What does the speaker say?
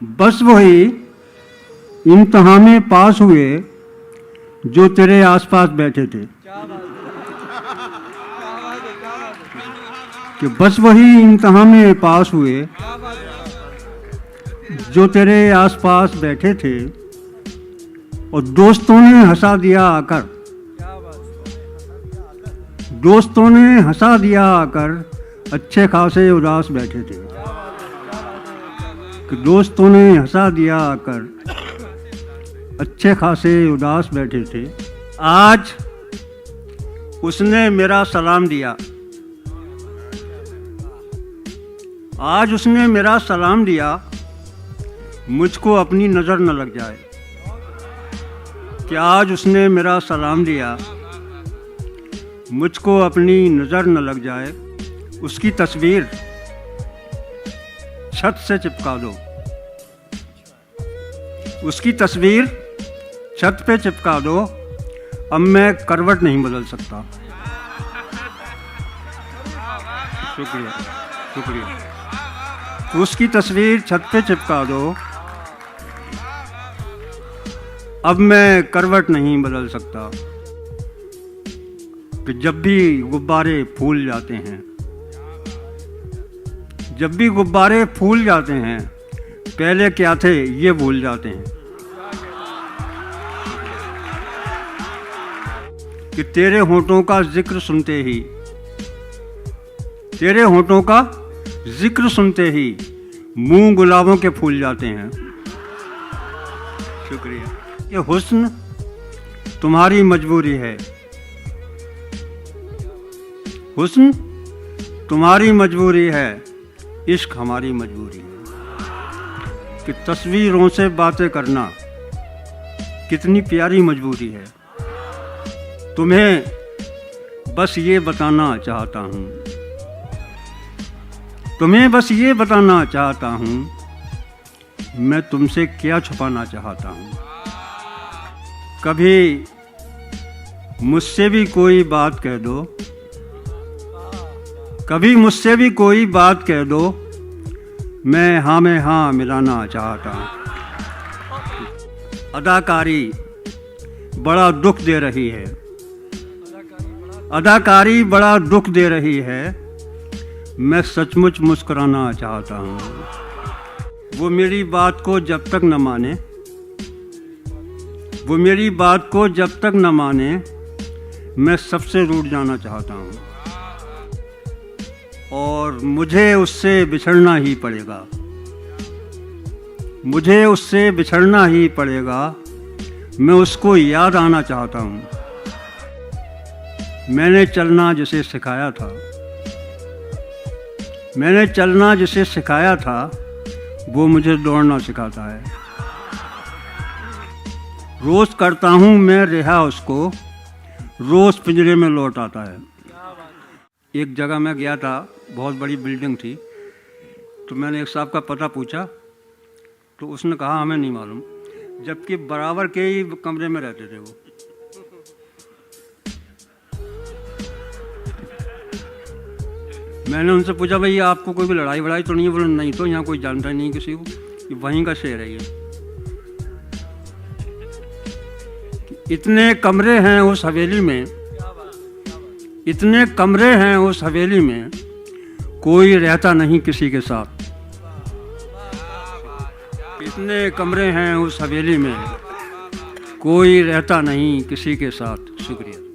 बस वही इम्तिहान में पास हुए जो तेरे आसपास बैठे थे। कि बस वही इम्तिहान में पास हुए जो तेरे आसपास बैठे थे और दोस्तों ने हंसा दिया आकर, दोस्तों ने हंसा दिया आकर अच्छे खासे उदास बैठे थे। कि दोस्तों ने हंसा दिया आकर अच्छे खासे उदास बैठे थे। आज उसने मेरा सलाम दिया, आज उसने मेरा सलाम दिया, मुझको अपनी नज़र न लग जाए। कि आज उसने मेरा सलाम दिया, मुझको अपनी नज़र न लग जाए। उसकी तस्वीर छत से चिपका दो, उसकी तस्वीर छत पे चिपका दो। अब मैं करवट नहीं बदल सकता। शुक्रिया शुक्रिया। उसकी तस्वीर छत पे चिपका दो, अब मैं करवट नहीं बदल सकता। कि जब भी गुब्बारे फूल जाते हैं, जब भी गुब्बारे फूल जाते हैं, पहले क्या थे ये भूल जाते हैं। कि तेरे होठों का जिक्र सुनते ही, तेरे होठों का जिक्र सुनते ही मुंह गुलाबों के फूल जाते हैं। शुक्रिया। ये हुस्न तुम्हारी मजबूरी है, हुस्न तुम्हारी मजबूरी है, इश्क हमारी मजबूरी है। कि तस्वीरों से बातें करना कितनी प्यारी मजबूरी है। तुम्हें बस ये बताना चाहता हूँ, तुम्हें बस ये बताना चाहता हूँ, मैं तुमसे क्या छुपाना चाहता हूँ। कभी मुझसे भी कोई बात कह दो, कभी मुझसे भी कोई बात कह दो, मैं हाँ में हाँ मिलाना चाहता हूँ। अदाकारी बड़ा दुख दे रही है, अदाकारी बड़ा दुख दे रही है, मैं सचमुच मुस्कुराना चाहता हूँ। वो मेरी बात को जब तक न माने, वो मेरी बात को जब तक न माने, मैं सबसे रूठ जाना चाहता हूँ। और मुझे उससे बिछड़ना ही पड़ेगा, मुझे उससे बिछड़ना ही पड़ेगा। मैं उसको याद आना चाहता हूँ। मैंने चलना जिसे सिखाया था, मैंने चलना जिसे सिखाया था, वो मुझे दौड़ना सिखाता है। रोज़ करता हूँ मैं रिहा उसको, रोज़ पिंजरे में लौट आता है। एक जगह मैं गया था, बहुत बड़ी बिल्डिंग थी, तो मैंने एक साहब का पता पूछा, तो उसने कहा हमें नहीं मालूम, जबकि बराबर के ही कमरे में रहते थे वो। मैंने उनसे पूछा भाई आपको कोई भी लड़ाई वड़ाई तो नहीं है? बोले नहीं, तो यहाँ कोई जानता ही नहीं किसी को, कि वहीं का शहर है ये। इतने कमरे हैं उस हवेली में, इतने कमरे हैं उस हवेली में, कोई रहता नहीं किसी के साथ। इतने कमरे हैं उस हवेली में, कोई रहता नहीं किसी के साथ। शुक्रिया।